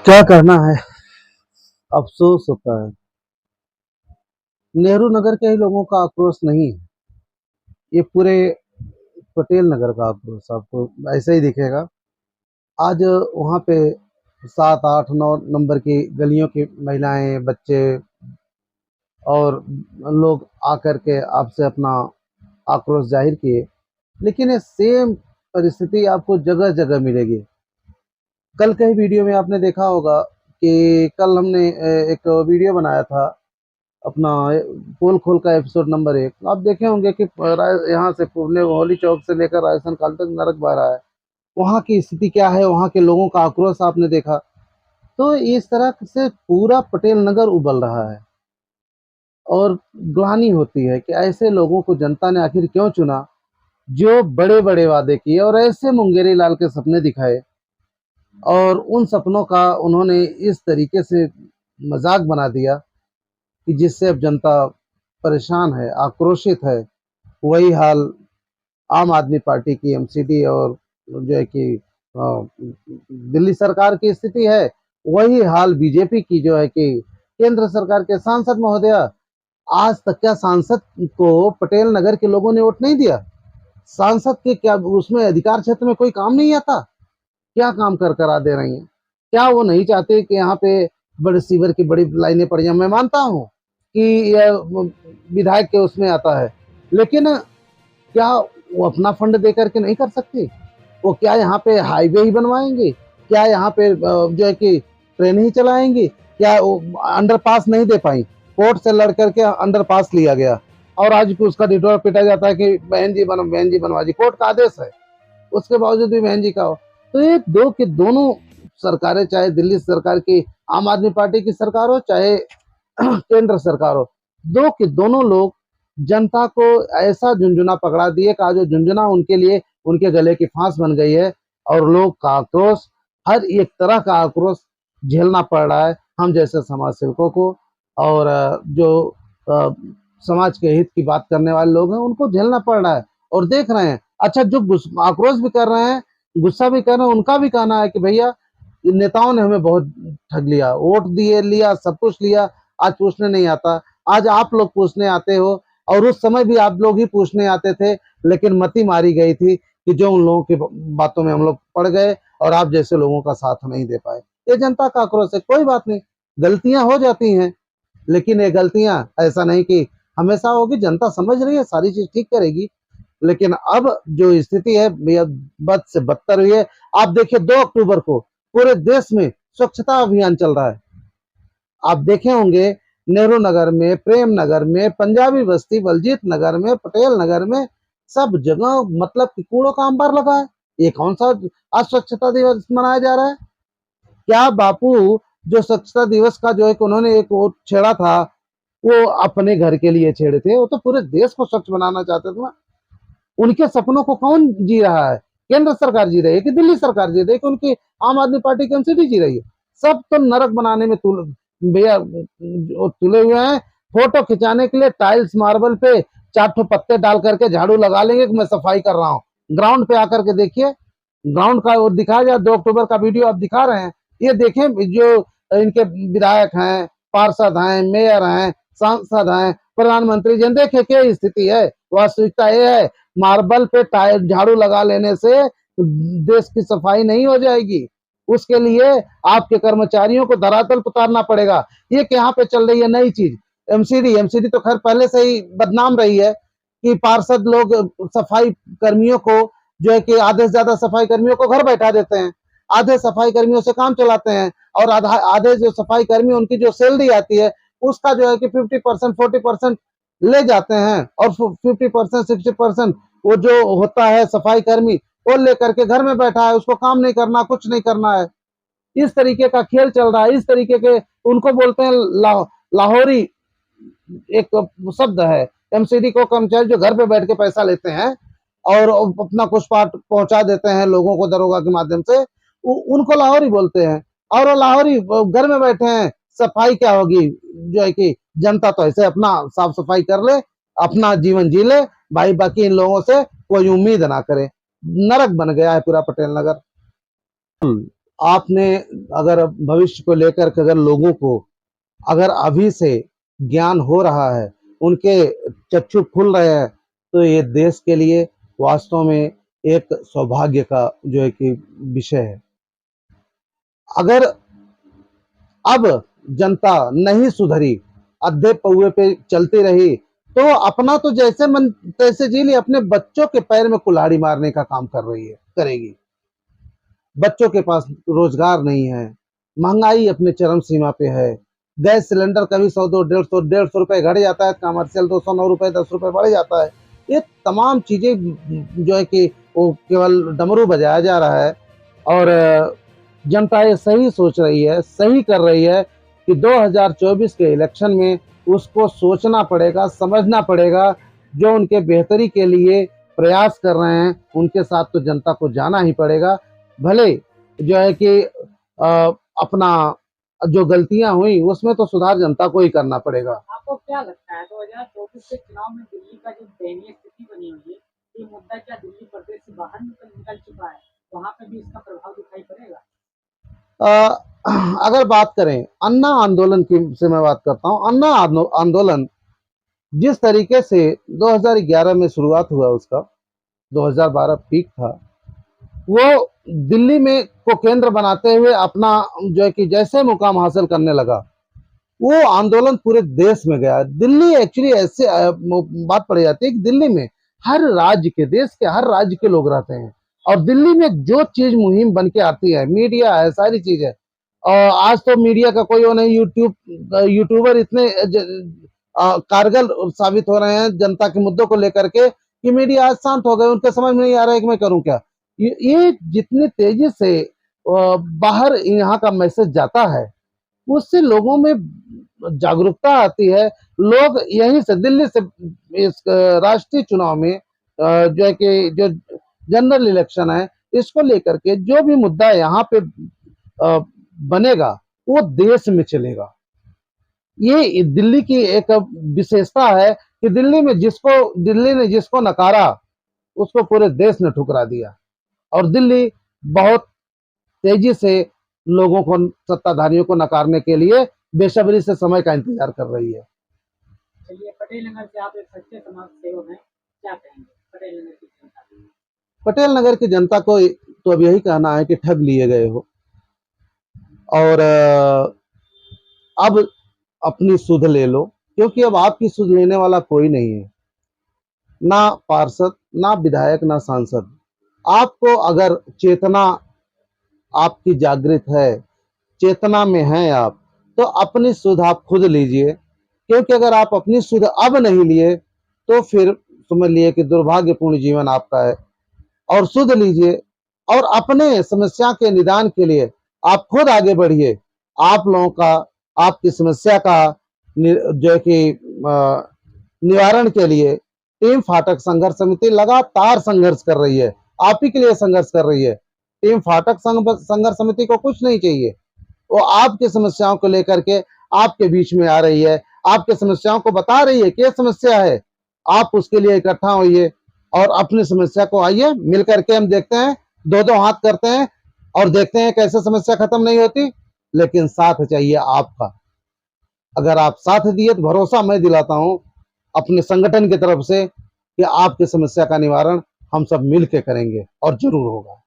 क्या करना है, अफसोस होता है। नेहरू नगर के ही लोगों का आक्रोश नहीं है, ये पूरे पटेल नगर का आक्रोश आपको ऐसे ही दिखेगा। आज वहाँ पे 7, 8, 9 नंबर की गलियों की महिलाएं, बच्चे और लोग आकर के आपसे अपना आक्रोश जाहिर किए, लेकिन ये सेम परिस्थिति आपको जगह जगह मिलेगी। कल के ही वीडियो में आपने देखा होगा कि कल हमने एक वीडियो बनाया था अपना पोल खोल का एपिसोड नंबर 1। आप देखे होंगे कि यहाँ से पुणे होली चौक से लेकर राजस्थान काल तक नरक बह रहा है। वहाँ की स्थिति क्या है, वहाँ के लोगों का आक्रोश आपने देखा। तो इस तरह से पूरा पटेल नगर उबल रहा है और ग्लानि होती है कि ऐसे लोगों को जनता ने आखिर क्यों चुना, जो बड़े बड़े वादे किए और ऐसे मुंगेरी लाल के सपने दिखाए, और उन सपनों का उन्होंने इस तरीके से मजाक बना दिया कि जिससे अब जनता परेशान है, आक्रोशित है। वही हाल आम आदमी पार्टी की एमसीडी और जो है कि दिल्ली सरकार की स्थिति है। वही हाल बीजेपी की जो है कि केंद्र सरकार के सांसद महोदया, आज तक क्या सांसद को पटेल नगर के लोगों ने वोट नहीं दिया? सांसद के क्या उसमें अधिकार क्षेत्र में कोई काम नहीं आता? क्या काम कर करा दे रही हैं? क्या वो नहीं चाहते कि यहाँ पे बड़े सीवर की बड़ी लाइनें पड़ जाए? मैं मानता हूँ कि यह विधायक के उसमें आता है, लेकिन क्या वो अपना फंड दे करके नहीं कर सकते? वो क्या यहाँ पे हाईवे ही बनवाएंगे? क्या यहाँ पे जो है कि ट्रेन ही चलाएंगे? क्या अंडरपास नहीं दे पाई? कोर्ट से लड़ करके अंडरपास लिया गया और आज भी उसका डिटोर पिटा जाता है कि बहन जी बनवा जी, कोर्ट का आदेश है, उसके बावजूद भी बहन जी का हो। तो ये दो के दोनों सरकारें, चाहे दिल्ली सरकार की आम आदमी पार्टी की सरकार हो, चाहे केंद्र सरकार हो, दो के दोनों लोग जनता को ऐसा झुंझुना पकड़ा दिए कि आज वो झुंझुना उनके लिए उनके गले की फांस बन गई है और लोग का आक्रोश, हर एक तरह का आक्रोश झेलना पड़ रहा है हम जैसे समाज सेवकों को। और जो समाज के हित की बात करने वाले लोग हैं उनको झेलना पड़ रहा है और देख रहे हैं। अच्छा, जो आक्रोश भी कर रहे हैं, गुस्सा भी कर रहे हैं, उनका भी कहना है कि भैया नेताओं ने हमें बहुत ठग लिया, वोट दिए, लिया, सब कुछ लिया, आज पूछने नहीं आता। आज आप लोग पूछने आते हो और उस समय भी आप लोग ही पूछने आते थे, लेकिन मती मारी गई थी कि जो उन लोगों की बातों में हम लोग पड़ गए और आप जैसे लोगों का साथ नहीं दे पाए। ये जनता का आक्रोश है। कोई बात नहीं, गलतियां हो जाती हैं, लेकिन ये गलतियां ऐसा नहीं कि हमेशा होगी। जनता समझ रही है, सारी चीज ठीक करेगी, लेकिन अब जो स्थिति है भैया बद से बदतर हुई है। आप देखिए 2 अक्टूबर को पूरे देश में स्वच्छता अभियान चल रहा है। आप देखे होंगे नेहरू नगर में, प्रेम नगर में, पंजाबी बस्ती, बलजीत नगर में, पटेल नगर में, सब जगह मतलब कि कूड़ों का अंबार लगा है। ये कौन सा आज स्वच्छता दिवस मनाया जा रहा है? क्या बापू जो स्वच्छता दिवस का जो एक उन्होंने एक वो छेड़ा था, वो अपने घर के लिए छेड़े थे? वो तो पूरे देश को स्वच्छ बनाना चाहते थे ना। उनके सपनों को कौन जी रहा है? केंद्र सरकार जी रही है कि दिल्ली सरकार जी रही है कि उनकी आम आदमी पार्टी की एमसीडी जी रही है? सब तो नरक बनाने में भैया तुले हुए हैं। फोटो खिंचाने के लिए टाइल्स मार्बल पे 4 ठो पत्ते डाल करके झाड़ू लगा लेंगे कि मैं सफाई कर रहा हूँ। ग्राउंड पे आकर के देखिए, ग्राउंड का वो दिखाया जाए। 2 अक्टूबर का वीडियो आप दिखा रहे हैं, ये देखें जो इनके विधायक हैं, पार्षद हैं, मेयर हैं, सांसद हैं, प्रधानमंत्री जी, देखे क्या स्थिति है। वास्तविकता ये है, मार्बल पे टायर झाड़ू लगा लेने से देश की सफाई नहीं हो जाएगी। उसके लिए आपके कर्मचारियों को धरातल पर उतारना पड़ेगा। ये यहाँ पे चल रही है नई चीज, एमसीडी। एमसीडी तो खैर पहले से ही बदनाम रही है कि पार्षद लोग सफाई कर्मियों को जो है कि आधे से ज्यादा सफाई कर्मियों को घर बैठा देते हैं, आधे सफाई कर्मियों से काम चलाते हैं, और आधे जो सफाई कर्मी उनकी जो सैलरी आती है उसका जो है कि 50% 40% ले जाते हैं, और 50% 60% वो जो होता है सफाई कर्मी वो लेकर के घर में बैठा है, उसको काम नहीं करना, कुछ नहीं करना है। इस तरीके का खेल चल रहा है। इस तरीके के उनको बोलते हैं लाहौरी, एक शब्द है। एमसीडी को कर्मचारी जो घर पे बैठ के पैसा लेते हैं और अपना कुछ पार्ट पहुंचा देते हैं लोगों को दरोगा के माध्यम से, उनको लाहौरी बोलते हैं। और वो लाहौरी घर में बैठे हैं, सफाई क्या होगी? जो है कि जनता तो ऐसे अपना साफ सफाई कर ले, अपना जीवन जी ले भाई, बाकी इन लोगों से कोई उम्मीद ना करे। नरक बन गया है पूरा पटेल नगर। आपने अगर भविष्य को लेकर के अगर लोगों को अगर अभी से ज्ञान हो रहा है, उनके चक्षु खुल रहे हैं, तो ये देश के लिए वास्तव में एक सौभाग्य का जो है कि विषय है। अगर अब जनता नहीं सुधरी, अद्धे पौए पे चलती रही, तो अपना तो जैसे मन तैसे जी ली, अपने बच्चों के पैर में कुल्हाड़ी मारने का काम कर रही है, करेगी। बच्चों के पास रोजगार नहीं है, महंगाई अपने चरम सीमा पे है, गैस सिलेंडर कभी 100 दो 150 रुपए घट जाता है, कमर्शियल 209 रुपए 10 रुपए बढ़ जाता है। ये तमाम चीजें जो है कि वो केवल डमरू बजाया जा रहा है। और जनता ये सही सोच रही है, सही कर रही है कि 2024 के इलेक्शन में उसको सोचना पड़ेगा, समझना पड़ेगा। जो उनके बेहतरी के लिए प्रयास कर रहे हैं, उनके साथ तो जनता को जाना ही पड़ेगा। भले जो है कि अपना जो गलतियां हुई उसमें तो सुधार जनता को ही करना पड़ेगा। आपको क्या लगता है 2024 के चुनाव में दिल्ली का जो दयनीय स्थिति बनी हुई है, ये मुद्दा क्या दिल्ली प्रदेश से बाहर निकल चुका है? वहाँ पे भी इसका प्रभाव दिखाई पड़ेगा? अगर बात करें अन्ना आंदोलन की, से मैं बात करता हूँ। अन्ना आंदोलन जिस तरीके से 2011 में शुरुआत हुआ उसका, 2012 पीक था, वो दिल्ली में को केंद्र बनाते हुए अपना जो है कि जैसे मुकाम हासिल करने लगा, वो आंदोलन पूरे देश में गया। दिल्ली एक्चुअली ऐसे बात पड़ जाती है कि दिल्ली में हर राज्य के, देश के हर राज्य के लोग रहते हैं, और दिल्ली में जो चीज मुहिम बन के आती है, मीडिया है, सारी चीज है। और आज तो मीडिया का कोई वो नहीं, यूट्यूबर इतने कारगर साबित हो रहे हैं जनता के मुद्दों को लेकर के कि मीडिया आज शांत हो गए, उनके समझ में नहीं आ रहा है कि मैं करूं क्या। ये जितनी तेजी से बाहर यहाँ का मैसेज जाता है, उससे लोगों में जागरूकता आती है। लोग यहीं से, दिल्ली से, इस राष्ट्रीय चुनाव में जो है कि जो जनरल इलेक्शन है, इसको लेकर के जो भी मुद्दा यहाँ पे बनेगा, वो देश में चलेगा। ये दिल्ली की एक विशेषता है कि दिल्ली ने जिसको नकारा, उसको पूरे देश ने ठुकरा दिया। और दिल्ली बहुत तेजी से लोगों को, सत्ताधारियों को नकारने के लिए बेसब्री से समय का इंतजार कर रही है। चलिए, पटेल नगर से आप एक सच्चे समाज सेवक हैं, क्या कहेंगे पटेल नगर की जनता को? पटेल नगर की जनता को तो अब यही कहना है कि ठग लिए गए हो, और अब अपनी सुध ले लो, क्योंकि अब आपकी सुध लेने वाला कोई नहीं है, ना पार्षद, ना विधायक, ना सांसद। आपको अगर चेतना आपकी जागृत है, चेतना में हैं आप, तो अपनी सुध आप खुद लीजिए। क्योंकि अगर आप अपनी सुध अब नहीं लिए, तो फिर समझ लिए कि दुर्भाग्यपूर्ण जीवन आपका है। और सुध लीजिए, और अपने समस्या के निदान के लिए आप खुद आगे बढ़िए। आप लोगों का, आपकी समस्या का जो है कि निवारण के लिए टीम फाटक संघर्ष समिति लगातार संघर्ष कर रही है, आप ही के लिए संघर्ष कर रही है। टीम फाटक संघर्ष समिति को कुछ नहीं चाहिए, वो आपकी समस्याओं को लेकर के आपके बीच में आ रही है, आपकी समस्याओं को बता रही है कि समस्या है, आप उसके लिए इकट्ठा होइए और अपनी समस्या को आइए मिल करके हम देखते हैं, दो दो हाथ करते हैं और देखते हैं कैसे समस्या खत्म नहीं होती। लेकिन साथ चाहिए आपका। अगर आप साथ दिए तो भरोसा मैं दिलाता हूं अपने संगठन की तरफ से कि आपकी समस्या का निवारण हम सब मिल के करेंगे, और जरूर होगा।